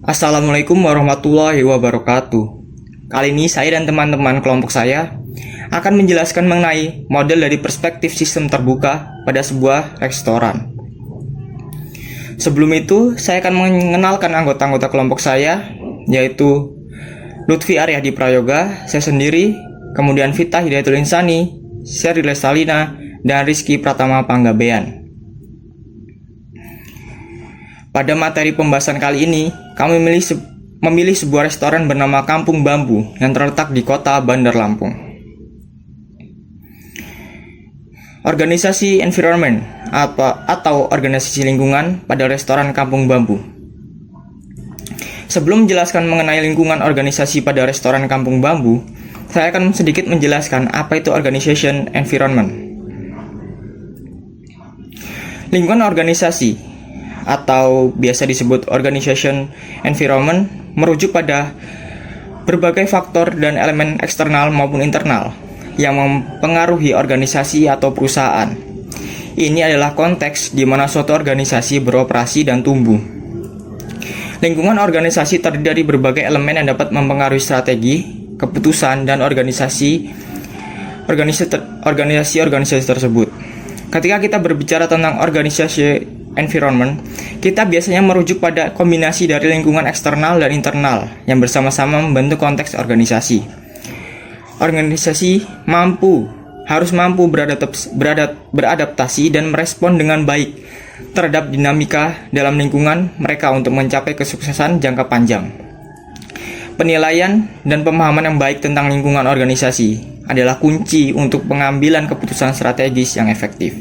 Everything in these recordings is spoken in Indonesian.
Assalamualaikum warahmatullahi wabarakatuh. Kali ini saya dan teman-teman kelompok saya akan menjelaskan mengenai model dari perspektif sistem terbuka pada sebuah restoran. Sebelum itu, saya akan mengenalkan anggota-anggota kelompok saya, yaitu Lutfi Aryadi Prayoga, saya sendiri, kemudian Vita Hidayatul Insani, Sherry Lesalina, dan Rizky Pratama Panggabean. Pada materi pembahasan kali ini, kami memilih sebuah restoran bernama Kampung Bambu yang terletak di kota Bandar Lampung. Organisasi environment atau organisasi lingkungan pada restoran Kampung Bambu. Sebelum menjelaskan mengenai lingkungan organisasi pada restoran Kampung Bambu, saya akan sedikit menjelaskan apa itu organization environment. Lingkungan organisasi atau biasa disebut organization environment merujuk pada berbagai faktor dan elemen eksternal maupun internal yang mempengaruhi organisasi atau perusahaan. Ini adalah konteks di mana suatu organisasi beroperasi dan tumbuh. Lingkungan organisasi terdiri dari berbagai elemen yang dapat mempengaruhi strategi, keputusan, dan organisasi tersebut. Ketika kita berbicara tentang organisasi environment, kita biasanya merujuk pada kombinasi dari lingkungan eksternal dan internal yang bersama-sama membentuk konteks organisasi. Organisasi harus mampu beradaptasi dan merespon dengan baik terhadap dinamika dalam lingkungan mereka untuk mencapai kesuksesan jangka panjang. Penilaian dan pemahaman yang baik tentang lingkungan organisasi adalah kunci untuk pengambilan keputusan strategis yang efektif.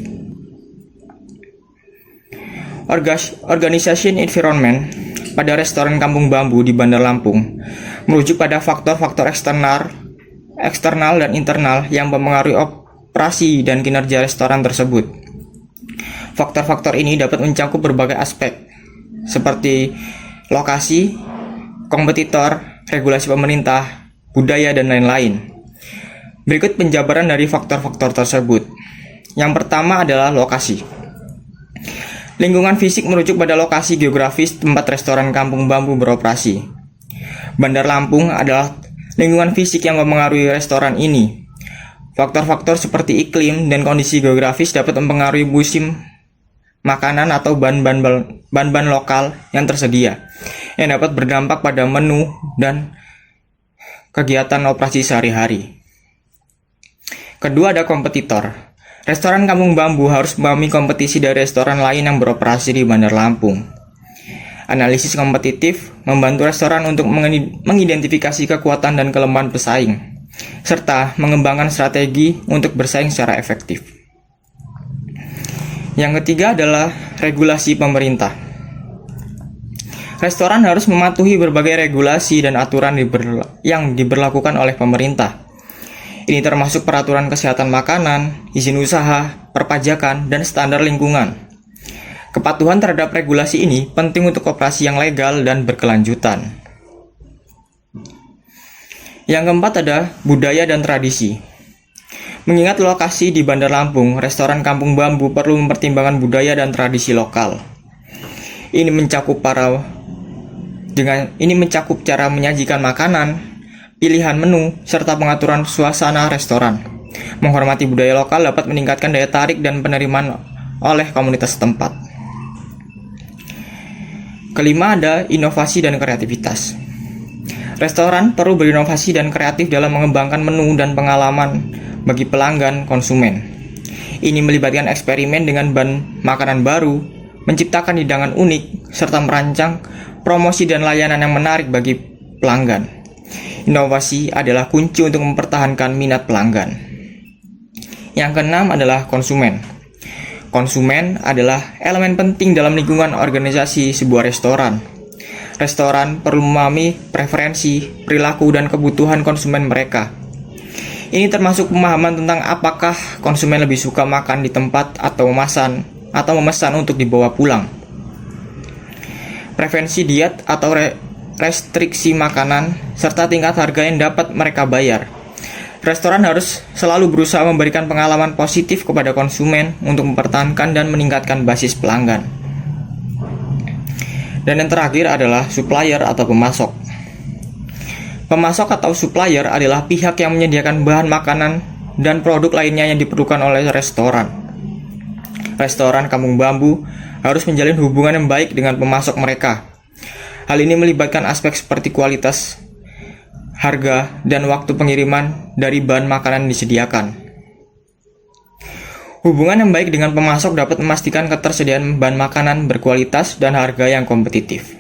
Organization environment pada restoran Kampung Bambu di Bandar Lampung merujuk pada faktor-faktor eksternal dan internal yang mempengaruhi operasi dan kinerja restoran tersebut. Faktor-faktor ini dapat mencakup berbagai aspek seperti lokasi, kompetitor, regulasi pemerintah, budaya, dan lain-lain. Berikut penjabaran dari faktor-faktor tersebut. Yang pertama adalah lokasi. Lingkungan fisik merujuk pada lokasi geografis tempat restoran Kampung Bambu beroperasi. Bandar Lampung adalah lingkungan fisik yang mempengaruhi restoran ini. Faktor-faktor seperti iklim dan kondisi geografis dapat mempengaruhi musim makanan atau bahan-bahan lokal yang tersedia, yang dapat berdampak pada menu dan kegiatan operasi sehari-hari. Kedua ada kompetitor. Restoran Kampung Bambu harus memahami kompetisi dari restoran lain yang beroperasi di Bandar Lampung. Analisis kompetitif membantu restoran untuk mengidentifikasi kekuatan dan kelemahan pesaing, serta mengembangkan strategi untuk bersaing secara efektif. Yang ketiga adalah regulasi pemerintah. Restoran harus mematuhi berbagai regulasi dan aturan yang diberlakukan oleh pemerintah. Ini termasuk peraturan kesehatan makanan, izin usaha, perpajakan, dan standar lingkungan. Kepatuhan terhadap regulasi ini penting untuk operasi yang legal dan berkelanjutan. Yang keempat ada budaya dan tradisi. Mengingat lokasi di Bandar Lampung, restoran Kampung Bambu perlu mempertimbangkan budaya dan tradisi lokal. Ini mencakup cara menyajikan makanan, pilihan menu, serta pengaturan suasana restoran. Menghormati budaya lokal dapat meningkatkan daya tarik dan penerimaan oleh komunitas setempat. Kelima ada inovasi dan kreativitas. Restoran perlu berinovasi dan kreatif dalam mengembangkan menu dan pengalaman bagi pelanggan konsumen. Ini melibatkan eksperimen dengan bahan makanan baru, menciptakan hidangan unik, serta merancang promosi dan layanan yang menarik bagi pelanggan. Inovasi adalah kunci untuk mempertahankan minat pelanggan. Yang keenam adalah konsumen. Konsumen adalah elemen penting dalam lingkungan organisasi sebuah restoran. Restoran perlu memahami preferensi, perilaku, dan kebutuhan konsumen mereka. Ini termasuk pemahaman tentang apakah konsumen lebih suka makan di tempat atau memesan untuk dibawa pulang. Preferensi diet atau restriksi makanan, serta tingkat harga yang dapat mereka bayar. Restoran harus selalu berusaha memberikan pengalaman positif kepada konsumen untuk mempertahankan dan meningkatkan basis pelanggan. Dan yang terakhir adalah supplier atau pemasok. Pemasok atau supplier adalah pihak yang menyediakan bahan makanan dan produk lainnya yang diperlukan oleh restoran. Restoran Kampung Bambu harus menjalin hubungan yang baik dengan pemasok mereka. Hal ini melibatkan aspek seperti kualitas, harga, dan waktu pengiriman dari bahan makanan yang disediakan. Hubungan yang baik dengan pemasok dapat memastikan ketersediaan bahan makanan berkualitas dan harga yang kompetitif.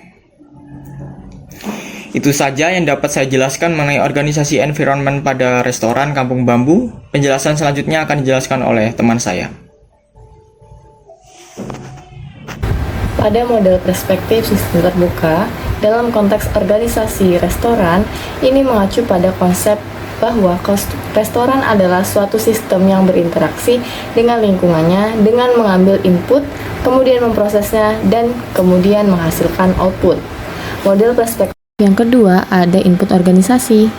Itu saja yang dapat saya jelaskan mengenai organisasi environment pada restoran Kampung Bambu. Penjelasan selanjutnya akan dijelaskan oleh teman saya. Pada model perspektif sistem terbuka, dalam konteks organisasi restoran, ini mengacu pada konsep bahwa restoran adalah suatu sistem yang berinteraksi dengan lingkungannya dengan mengambil input, kemudian memprosesnya, dan kemudian menghasilkan output. Model perspektif yang kedua ada input organisasi,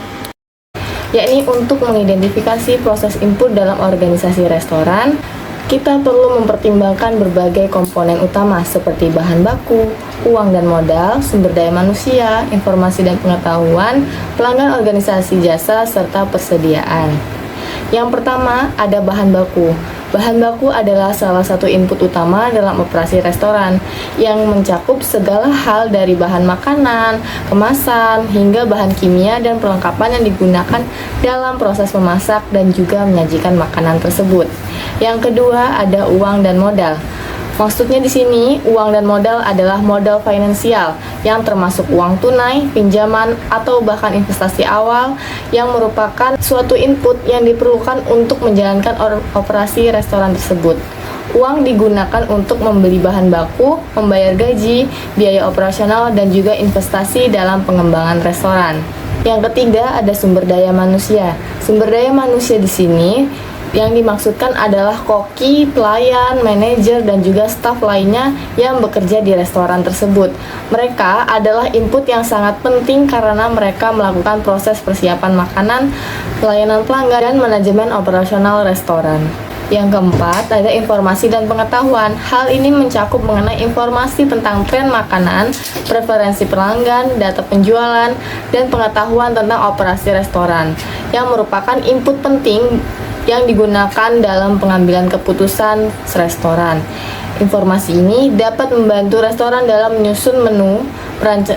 yakni untuk mengidentifikasi proses input dalam organisasi restoran. Kita perlu mempertimbangkan berbagai komponen utama seperti bahan baku, uang dan modal, sumber daya manusia, informasi dan pengetahuan, pelanggan organisasi jasa, serta persediaan. Yang pertama, ada bahan baku. Bahan baku adalah salah satu input utama dalam operasi restoran yang mencakup segala hal dari bahan makanan, kemasan, hingga bahan kimia dan perlengkapan yang digunakan dalam proses memasak dan juga menyajikan makanan tersebut. Yang kedua, ada uang dan modal. Maksudnya di sini, uang dan modal adalah modal finansial yang termasuk uang tunai, pinjaman, atau bahkan investasi awal yang merupakan suatu input yang diperlukan untuk menjalankan operasi restoran tersebut. Uang digunakan untuk membeli bahan baku, membayar gaji, biaya operasional, dan juga investasi dalam pengembangan restoran. Yang ketiga, ada sumber daya manusia. Sumber daya manusia di sini yang dimaksudkan adalah koki, pelayan, manajer, dan juga staf lainnya yang bekerja di restoran tersebut. Mereka adalah input yang sangat penting karena mereka melakukan proses persiapan makanan, pelayanan pelanggan, dan manajemen operasional restoran. Yang keempat, ada informasi dan pengetahuan. Hal ini mencakup mengenai informasi tentang tren makanan, preferensi pelanggan, data penjualan, dan pengetahuan tentang operasi restoran, yang merupakan input penting yang digunakan dalam pengambilan keputusan restoran. Informasi ini dapat membantu restoran dalam menyusun menu,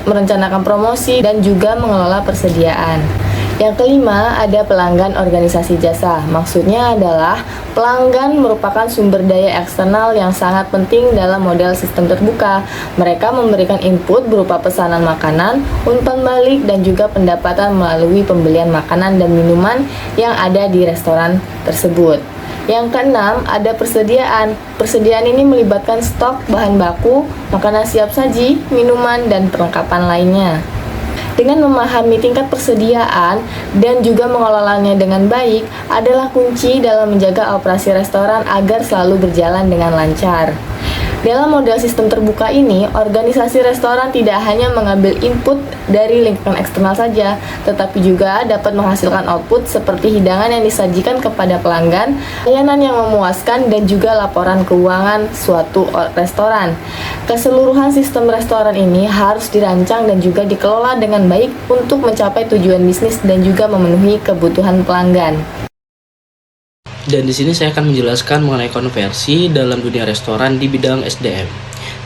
merencanakan promosi, dan juga mengelola persediaan. Yang kelima, ada pelanggan organisasi jasa. Maksudnya adalah pelanggan merupakan sumber daya eksternal yang sangat penting dalam model sistem terbuka. Mereka memberikan input berupa pesanan makanan, umpan balik, dan juga pendapatan melalui pembelian makanan dan minuman yang ada di restoran tersebut. Yang keenam, ada persediaan. Persediaan ini melibatkan stok bahan baku, makanan siap saji, minuman, dan perlengkapan lainnya. Dengan memahami tingkat persediaan dan juga mengelolanya dengan baik adalah kunci dalam menjaga operasi restoran agar selalu berjalan dengan lancar. Dalam model sistem terbuka ini, organisasi restoran tidak hanya mengambil input dari lingkungan eksternal saja, tetapi juga dapat menghasilkan output seperti hidangan yang disajikan kepada pelanggan, layanan yang memuaskan, dan juga laporan keuangan suatu restoran. Keseluruhan sistem restoran ini harus dirancang dan juga dikelola dengan baik untuk mencapai tujuan bisnis dan juga memenuhi kebutuhan pelanggan. Dan di sini saya akan menjelaskan mengenai konversi dalam dunia restoran di bidang SDM,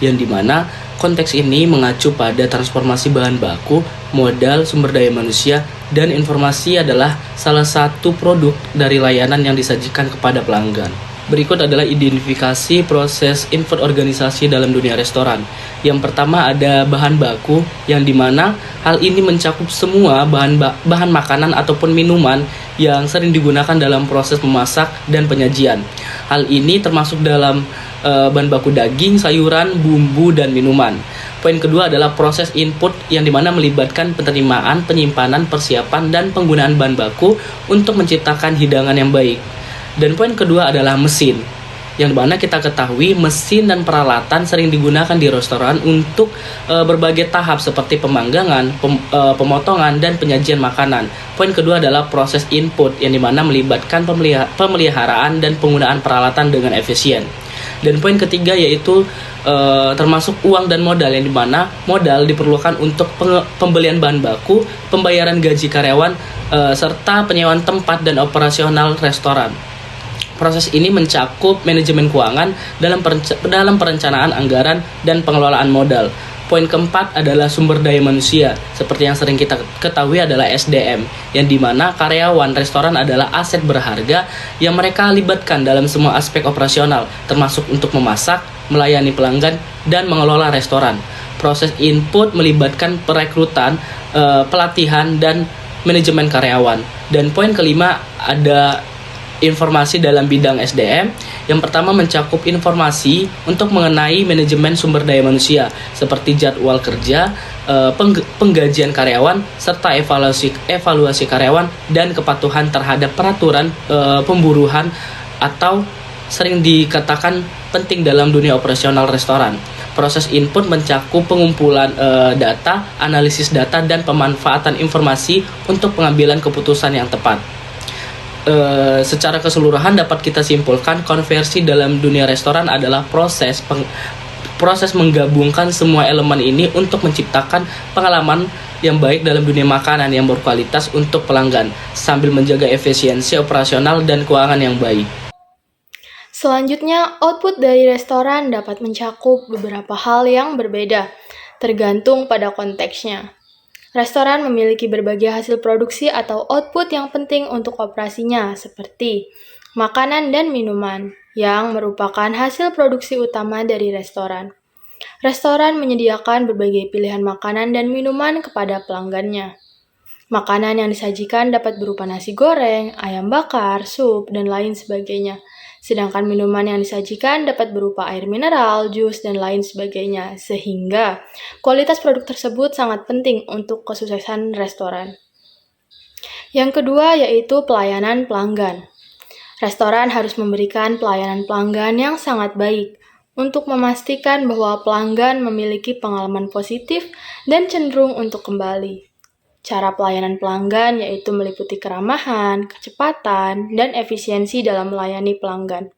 yang dimana konteks ini mengacu pada transformasi bahan baku, modal, sumber daya manusia, dan informasi adalah salah satu produk dari layanan yang disajikan kepada pelanggan. Berikut adalah identifikasi proses input organisasi dalam dunia restoran. Yang pertama ada bahan baku, yang dimana hal ini mencakup semua bahan makanan ataupun minuman yang sering digunakan dalam proses memasak dan penyajian. Hal ini termasuk dalam bahan baku daging, sayuran, bumbu, dan minuman. Poin kedua adalah proses input, yang dimana melibatkan penerimaan, penyimpanan, persiapan, dan penggunaan bahan baku untuk menciptakan hidangan yang baik. Dan poin kedua adalah mesin, yang dimana kita ketahui mesin dan peralatan sering digunakan di restoran untuk berbagai tahap seperti pemanggangan, pemotongan, dan penyajian makanan. Poin kedua adalah proses input, yang dimana melibatkan pemeliharaan dan penggunaan peralatan dengan efisien. Dan poin ketiga yaitu termasuk uang dan modal, yang dimana modal diperlukan untuk pembelian bahan baku, pembayaran gaji karyawan, serta penyewaan tempat dan operasional restoran. Proses ini mencakup manajemen keuangan dalam perencanaan anggaran dan pengelolaan modal. Poin keempat adalah sumber daya manusia. Seperti yang sering kita ketahui adalah SDM, yang dimana karyawan restoran adalah aset berharga yang mereka libatkan dalam semua aspek operasional, termasuk untuk memasak, melayani pelanggan, dan mengelola restoran. Proses input melibatkan perekrutan, pelatihan, dan manajemen karyawan. Dan poin kelima ada informasi dalam bidang SDM. Yang pertama mencakup informasi untuk mengenai manajemen sumber daya manusia seperti jadwal kerja, penggajian karyawan, serta evaluasi karyawan dan kepatuhan terhadap peraturan pemburuan atau sering dikatakan penting dalam dunia operasional restoran. Proses input mencakup pengumpulan data, analisis data, dan pemanfaatan informasi untuk pengambilan keputusan yang tepat. Secara keseluruhan dapat kita simpulkan konversi dalam dunia restoran adalah proses menggabungkan semua elemen ini untuk menciptakan pengalaman yang baik dalam dunia makanan yang berkualitas untuk pelanggan sambil menjaga efisiensi operasional dan keuangan yang baik. Selanjutnya, output dari restoran dapat mencakup beberapa hal yang berbeda, tergantung pada konteksnya. Restoran memiliki berbagai hasil produksi atau output yang penting untuk operasinya, seperti makanan dan minuman, yang merupakan hasil produksi utama dari restoran. Restoran menyediakan berbagai pilihan makanan dan minuman kepada pelanggannya. Makanan yang disajikan dapat berupa nasi goreng, ayam bakar, sup, dan lain sebagainya. Sedangkan minuman yang disajikan dapat berupa air mineral, jus, dan lain sebagainya, sehingga kualitas produk tersebut sangat penting untuk kesuksesan restoran. Yang kedua yaitu pelayanan pelanggan. Restoran harus memberikan pelayanan pelanggan yang sangat baik untuk memastikan bahwa pelanggan memiliki pengalaman positif dan cenderung untuk kembali. Cara pelayanan pelanggan yaitu meliputi keramahan, kecepatan, dan efisiensi dalam melayani pelanggan.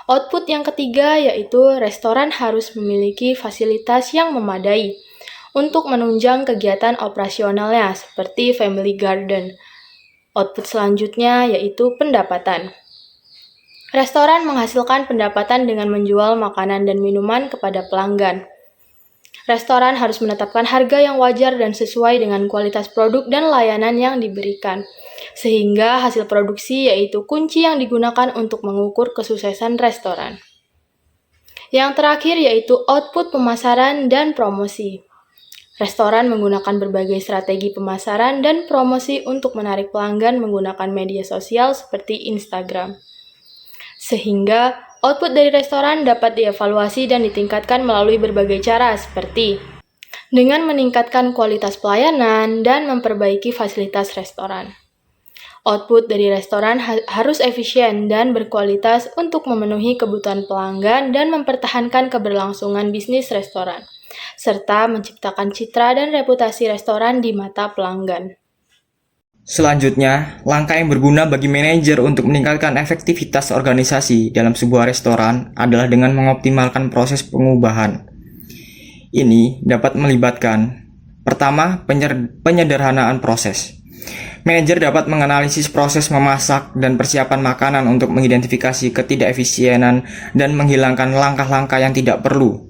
Output yang ketiga yaitu restoran harus memiliki fasilitas yang memadai untuk menunjang kegiatan operasionalnya seperti family garden. Output selanjutnya yaitu pendapatan. Restoran menghasilkan pendapatan dengan menjual makanan dan minuman kepada pelanggan. Restoran harus menetapkan harga yang wajar dan sesuai dengan kualitas produk dan layanan yang diberikan, sehingga hasil produksi yaitu kunci yang digunakan untuk mengukur kesuksesan restoran. Yang terakhir yaitu output pemasaran dan promosi. Restoran menggunakan berbagai strategi pemasaran dan promosi untuk menarik pelanggan menggunakan media sosial seperti Instagram. Sehingga output dari restoran dapat dievaluasi dan ditingkatkan melalui berbagai cara seperti dengan meningkatkan kualitas pelayanan dan memperbaiki fasilitas restoran. Output dari restoran harus efisien dan berkualitas untuk memenuhi kebutuhan pelanggan dan mempertahankan keberlangsungan bisnis restoran, serta menciptakan citra dan reputasi restoran di mata pelanggan. Selanjutnya, langkah yang berguna bagi manajer untuk meningkatkan efektivitas organisasi dalam sebuah restoran adalah dengan mengoptimalkan proses pengubahan. Ini dapat melibatkan, pertama, penyederhanaan proses. Manajer dapat menganalisis proses memasak dan persiapan makanan untuk mengidentifikasi ketidakefisienan dan menghilangkan langkah-langkah yang tidak perlu.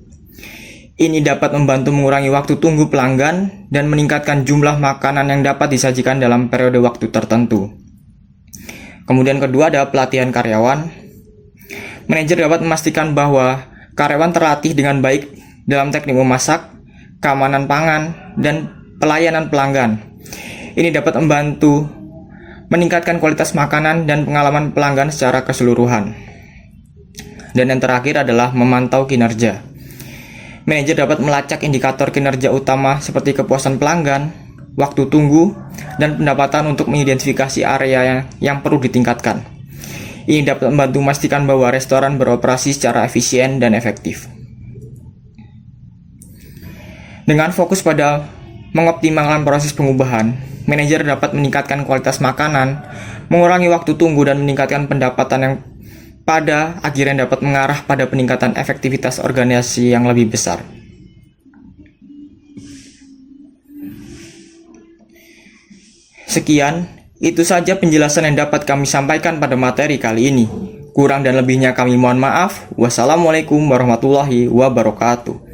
Ini dapat membantu mengurangi waktu tunggu pelanggan dan meningkatkan jumlah makanan yang dapat disajikan dalam periode waktu tertentu. Kemudian kedua adalah pelatihan karyawan. Manajer dapat memastikan bahwa karyawan terlatih dengan baik dalam teknik memasak, keamanan pangan, dan pelayanan pelanggan. Ini dapat membantu meningkatkan kualitas makanan dan pengalaman pelanggan secara keseluruhan. Dan yang terakhir adalah memantau kinerja. Manajer dapat melacak indikator kinerja utama seperti kepuasan pelanggan, waktu tunggu, dan pendapatan untuk mengidentifikasi area yang perlu ditingkatkan. Ini dapat membantu memastikan bahwa restoran beroperasi secara efisien dan efektif. Dengan fokus pada mengoptimalkan proses pengubahan, manajer dapat meningkatkan kualitas makanan, mengurangi waktu tunggu, dan meningkatkan pendapatan yang pada akhirnya dapat mengarah pada peningkatan efektivitas organisasi yang lebih besar. Sekian, itu saja penjelasan yang dapat kami sampaikan pada materi kali ini. Kurang dan lebihnya kami mohon maaf. Wassalamualaikum warahmatullahi wabarakatuh.